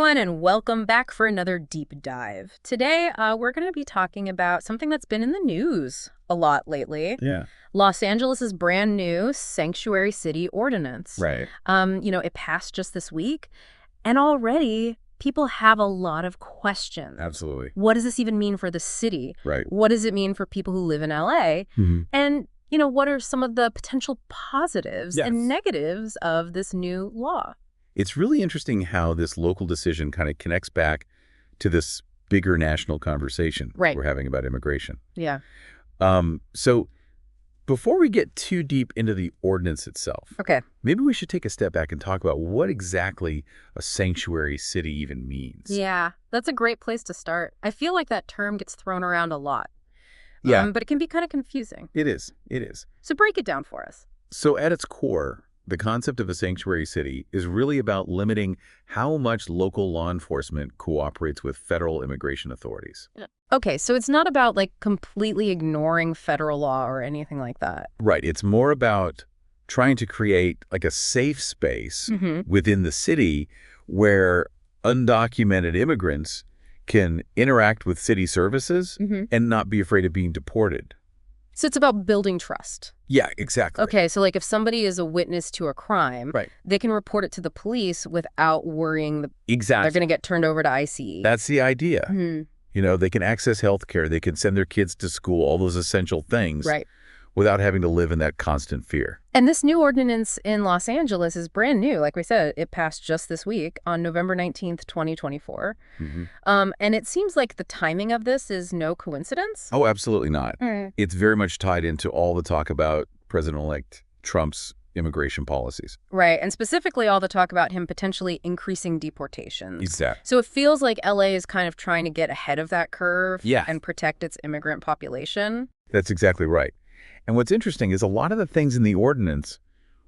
everyone, and welcome back for another deep dive. Today, we're going to be talking about something that's been in the news a lot lately. Yeah. Los Angeles' brand new sanctuary city ordinance. Right. It passed just this week, and already people have a lot of questions. Absolutely. What does this even mean for the city? Right. What does it mean for people who live in LA? And, what are some of the potential positives and negatives of this new law? It's really interesting how this local decision kind of connects back to this bigger national conversation we're having about immigration. Yeah. So before we get too deep into the ordinance itself, maybe we should take a step back and talk about what exactly a sanctuary city even means. Yeah, that's a great place to start. I feel like that term gets thrown around a lot. Yeah. But it can be kind of confusing. It is. It is. So break it down for us. So at its core, the concept of a sanctuary city is really about limiting how much local law enforcement cooperates with federal immigration authorities. Okay, so it's not about completely ignoring federal law or anything like that. Right. It's more about trying to create a safe space within the city where undocumented immigrants can interact with city services and not be afraid of being deported. So it's about building trust. Yeah, exactly. Okay, so if somebody is a witness to a crime, they can report it to the police without worrying they're going to get turned over to ICE. That's the idea. They can access health care, they can send their kids to school, all those essential things, without having to live in that constant fear. And this new ordinance in Los Angeles is brand new. Like we said, it passed just this week on November 19th, 2024. And it seems like the timing of this is no coincidence. Oh, absolutely not. It's very much tied into all the talk about President-elect Trump's immigration policies. Right, and specifically all the talk about him potentially increasing deportations. Exactly. So it feels like LA is kind of trying to get ahead of that curve and protect its immigrant population. That's exactly right. And what's interesting is a lot of the things in the ordinance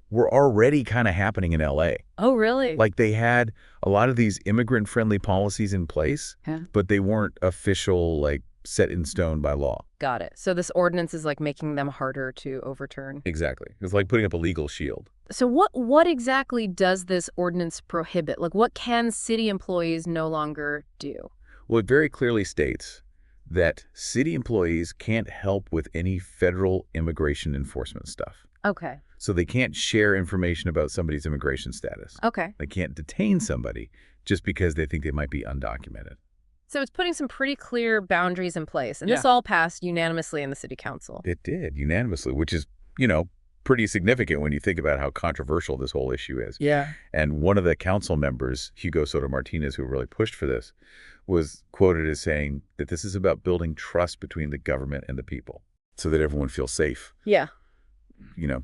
were already kind of happening in LA. Oh, really? They had a lot of these immigrant-friendly policies in place, but they weren't official, set in stone by law. Got it. So this ordinance is making them harder to overturn. Exactly. It's like putting up a legal shield. So what exactly does this ordinance prohibit? What can city employees no longer do? Well, it very clearly states that city employees can't help with any federal immigration enforcement stuff. Okay. So they can't share information about somebody's immigration status. Okay. They can't detain somebody just because they think they might be undocumented. So it's putting some pretty clear boundaries in place. And this all passed unanimously in the city council. It did, unanimously, which is, pretty significant when you think about how controversial this whole issue is. Yeah. And one of the council members, Hugo Soto Martinez, who really pushed for this, was quoted as saying that this is about building trust between the government and the people so that everyone feels safe. Yeah.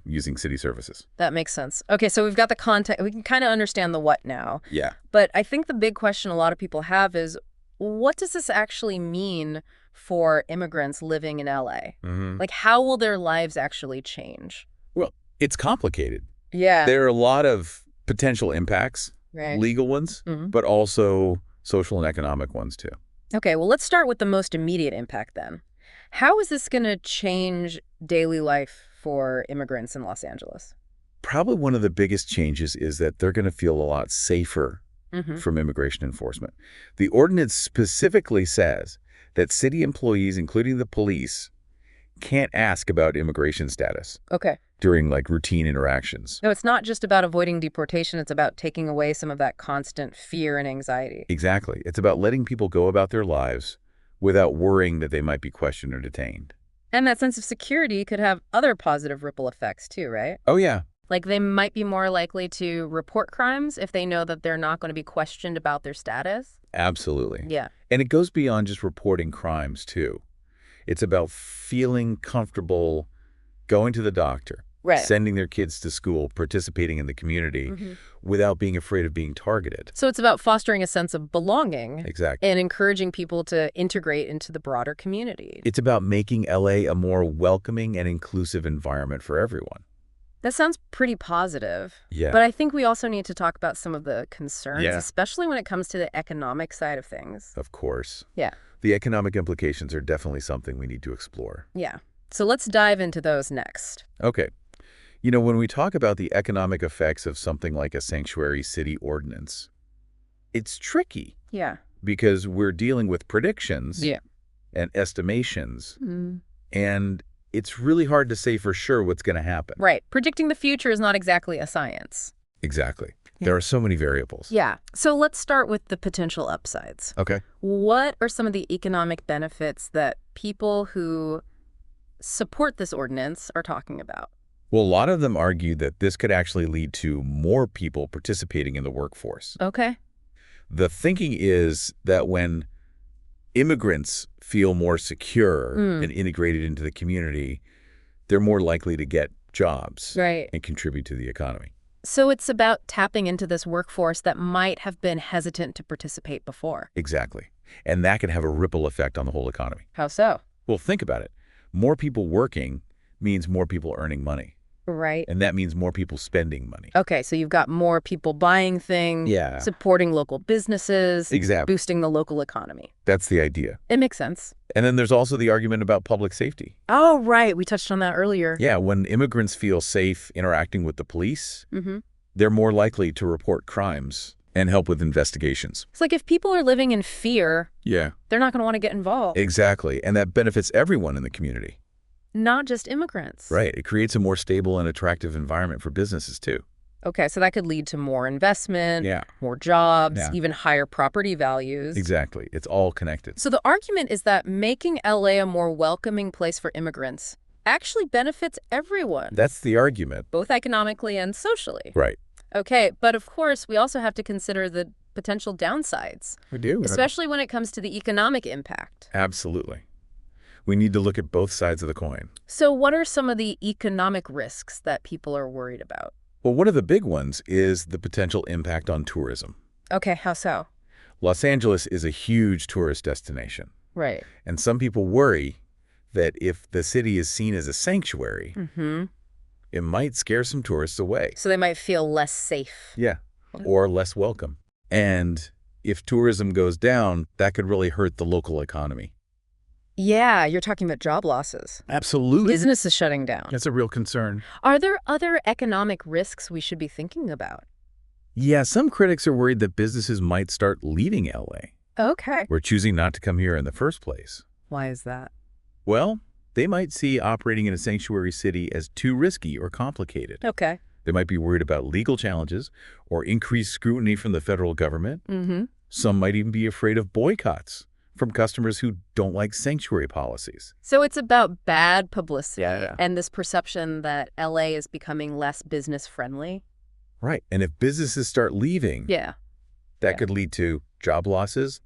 Using city services. That makes sense. Okay, so we've got the context. We can kind of understand the what now. Yeah. But I think the big question a lot of people have is, what does this actually mean for immigrants living in LA? How will their lives actually change? Well, it's complicated. Yeah. There are a lot of potential impacts, legal ones, but also social and economic ones too. Okay, well, let's start with the most immediate impact then. How is this going to change daily life for immigrants in Los Angeles? Probably one of the biggest changes is that they're going to feel a lot safer from immigration enforcement. The ordinance specifically says that city employees, including the police, can't ask about immigration status during routine interactions. No, it's not just about avoiding deportation. It's about taking away some of that constant fear and anxiety. Exactly. It's about letting people go about their lives without worrying that they might be questioned or detained. And that sense of security could have other positive ripple effects too, right? Oh, yeah. They might be more likely to report crimes if they know that they're not going to be questioned about their status. Absolutely. Yeah. And it goes beyond just reporting crimes, too. It's about feeling comfortable going to the doctor, sending their kids to school, participating in the community without being afraid of being targeted. So it's about fostering a sense of belonging. Exactly. And encouraging people to integrate into the broader community. It's about making LA a more welcoming and inclusive environment for everyone. That sounds pretty positive. Yeah. But I think we also need to talk about some of the concerns, especially when it comes to the economic side of things. Of course. Yeah. The economic implications are definitely something we need to explore. Yeah. So let's dive into those next. Okay. When we talk about the economic effects of something like a sanctuary city ordinance, It's tricky Yeah. because we're dealing with predictions Yeah. and estimations, and it's really hard to say for sure what's going to happen. Right. Predicting the future is not exactly a science. Exactly. There are so many variables. Yeah. So let's start with the potential upsides. Okay. What are some of the economic benefits that people who support this ordinance are talking about? Well, a lot of them argue that this could actually lead to more people participating in the workforce. Okay. The thinking is that when immigrants feel more secure and integrated into the community, they're more likely to get jobs Right. and contribute to the economy. So it's about tapping into this workforce that might have been hesitant to participate before. Exactly. And that can have a ripple effect on the whole economy. How so? Well, think about it. More people working means more people earning money. Right. And that means more people spending money. Okay, so you've got more people buying things, Yeah. supporting local businesses, Exactly. boosting the local economy. That's the idea. It makes sense. And then there's also the argument about public safety. Oh, right. We touched on that earlier. Yeah, when immigrants feel safe interacting with the police, they're more likely to report crimes and help with investigations. It's like if people are living in fear, Yeah. they're not going to want to get involved. Exactly. And that benefits everyone in the community. Not just immigrants. Right. It creates a more stable and attractive environment for businesses, too. Okay, so that could lead to more investment, Yeah. more jobs, Yeah. even higher property values. Exactly. It's all connected. So the argument is that making LA a more welcoming place for immigrants actually benefits everyone, That's the argument. both economically and socially. Right. Okay, but of course, we also have to consider the potential downsides, We do. especially when it comes to the economic impact. Absolutely. We need to look at both sides of the coin. So what are some of the economic risks that people are worried about? Well, one of the big ones is the potential impact on tourism. Okay, how so? Los Angeles is a huge tourist destination, Right. and some people worry that if the city is seen as a sanctuary, it might scare some tourists away. So they might feel less safe. Yeah, or less welcome. And if tourism goes down, that could really hurt the local economy. Yeah, you're talking about job losses. Absolutely. Business is shutting down. That's a real concern. Are there other economic risks we should be thinking about? Yeah, some critics are worried that businesses might start leaving LA Okay. or choosing not to come here in the first place. Why is that? Well, they might see operating in a sanctuary city as too risky or complicated. Okay. They might be worried about legal challenges or increased scrutiny from the federal government. Some might even be afraid of boycotts from customers who don't like sanctuary policies. So it's about bad publicity Yeah. and this perception that LA is becoming less business friendly. Right. And if businesses start leaving, Yeah. that could lead to job losses,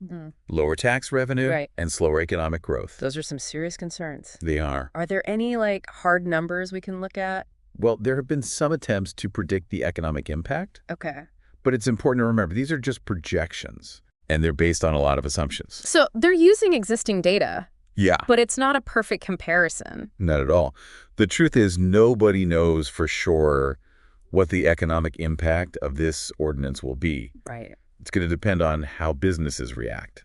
lower tax revenue, Right. and slower economic growth. Those are some serious concerns. They are. Are there any hard numbers we can look at? Well, there have been some attempts to predict the economic impact, Okay. but it's important to remember these are just projections, and they're based on a lot of assumptions. So they're using existing data, Yeah. but it's not a perfect comparison. Not at all. The truth is nobody knows for sure what the economic impact of this ordinance will be. Right. It's going to depend on how businesses react,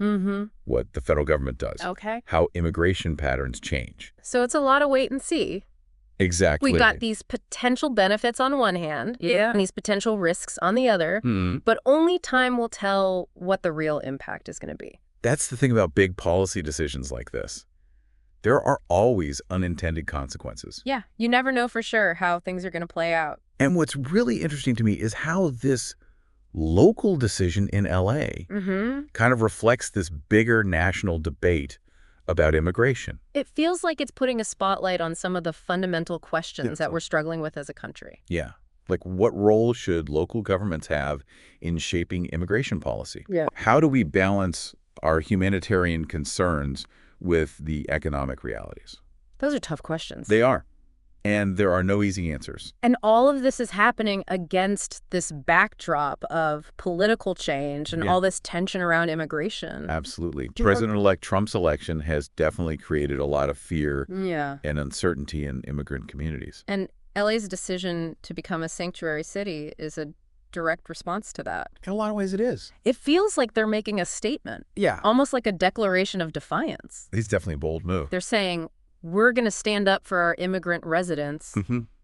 what the federal government does, Okay. how immigration patterns change. So it's a lot of wait and see. Exactly. We've got these potential benefits on one hand and these potential risks on the other, but only time will tell what the real impact is going to be. That's the thing about big policy decisions like this. There are always unintended consequences. Yeah, you never know for sure how things are going to play out. And what's really interesting to me is how this local decision in LA kind of reflects this bigger national debate about immigration. It feels like it's putting a spotlight on some of the fundamental questions that we're struggling with as a country. Yeah. Like, what role should local governments have in shaping immigration policy? Yeah. How do we balance our humanitarian concerns with the economic realities? Those are tough questions. They are. And there are no easy answers. And all of this is happening against this backdrop of political change and all this tension around immigration. Absolutely. President-elect Trump's election has definitely created a lot of fear and uncertainty in immigrant communities. And LA's decision to become a sanctuary city is a direct response to that. In a lot of ways it is. It feels like they're making a statement, Yeah. almost like a declaration of defiance. It's definitely a bold move. They're saying, we're going to stand up for our immigrant residents,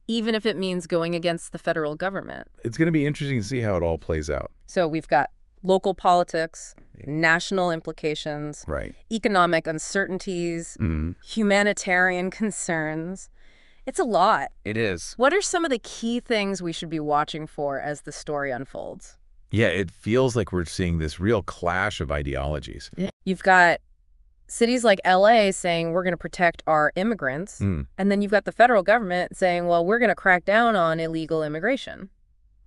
even if it means going against the federal government. It's going to be interesting to see how it all plays out. So we've got local politics, national implications, Right. economic uncertainties, Mm-hmm. humanitarian concerns. It's a lot. It is. What are some of the key things we should be watching for as the story unfolds? Yeah, it feels like we're seeing this real clash of ideologies. Yeah. You've got cities like LA saying we're going to protect our immigrants, Mm. and then you've got the federal government saying, well, we're going to crack down on illegal immigration.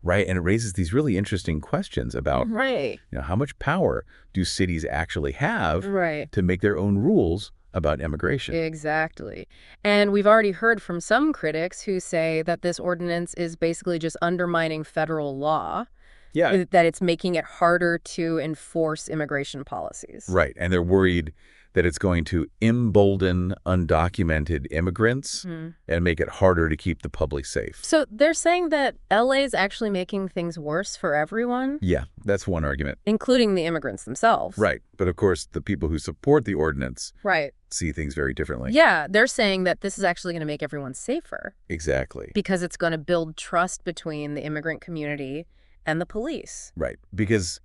Right, and it raises these really interesting questions about Right. how much power do cities actually have Right. to make their own rules about immigration? Exactly. And we've already heard from some critics who say that this ordinance is basically just undermining federal law, Yeah, that it's making it harder to enforce immigration policies. right, and they're worried that it's going to embolden undocumented immigrants and make it harder to keep the public safe. So they're saying that LA is actually making things worse for everyone, Yeah, that's one argument. including the immigrants themselves. Right, but of course, the people who support the ordinance Right. see things very differently. Yeah, they're saying that this is actually going to make everyone safer Exactly. because it's going to build trust between the immigrant community and the police. Right, because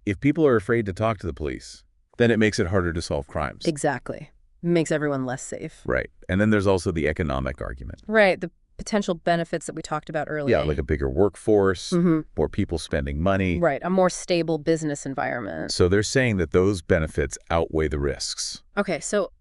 if people are afraid to talk to the police, then it makes it harder to solve crimes. Exactly. Makes everyone less safe. Right, and then there's also the economic argument. Right, the potential benefits that we talked about earlier. Yeah, like a bigger workforce, more people spending money. Right, a more stable business environment. So they're saying that those benefits outweigh the risks. Okay, so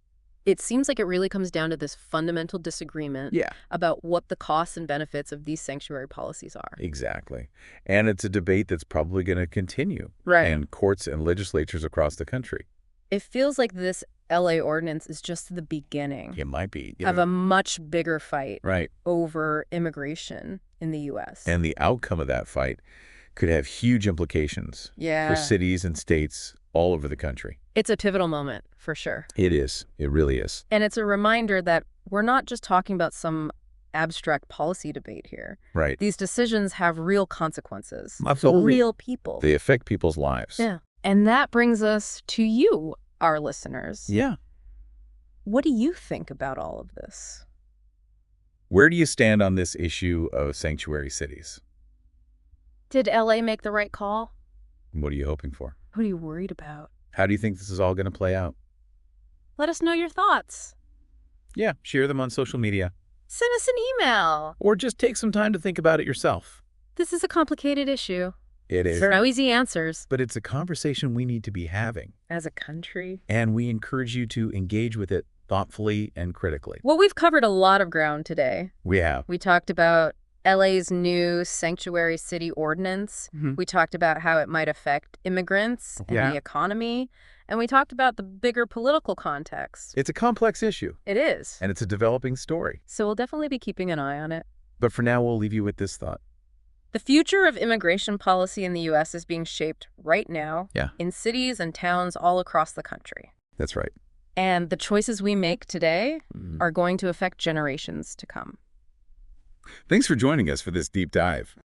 it seems like it really comes down to this fundamental disagreement about what the costs and benefits of these sanctuary policies are. Exactly. And it's a debate that's probably going to continue in courts and legislatures across the country. It feels like this LA ordinance is just the beginning It might be. of a much bigger fight Right. over immigration in the U.S. And the outcome of that fight could have huge implications for cities and states all over the country. It's a pivotal moment, for sure. It is. It really is. And it's a reminder that we're not just talking about some abstract policy debate here. Right. These decisions have real consequences. Absolutely. Real people. They affect people's lives. Yeah. And that brings us to you, our listeners. Yeah. What do you think about all of this? Where do you stand on this issue of sanctuary cities? Did LA make the right call? What are you hoping for? What are you worried about? How do you think this is all going to play out? Let us know your thoughts. Yeah, share them on social media. Send us an email. Or just take some time to think about it yourself. This is a complicated issue. It is. There are no easy answers. But it's a conversation we need to be having. As a country. And we encourage you to engage with it thoughtfully and critically. Well, we've covered a lot of ground today. We have. We talked about LA's new sanctuary city ordinance. We talked about how it might affect immigrants and the economy. And we talked about the bigger political context. It's a complex issue. It is. And it's a developing story. So we'll definitely be keeping an eye on it. But for now, we'll leave you with this thought. The future of immigration policy in the U.S. is being shaped right now in cities and towns all across the country. That's right. And the choices we make today are going to affect generations to come. Thanks for joining us for this deep dive.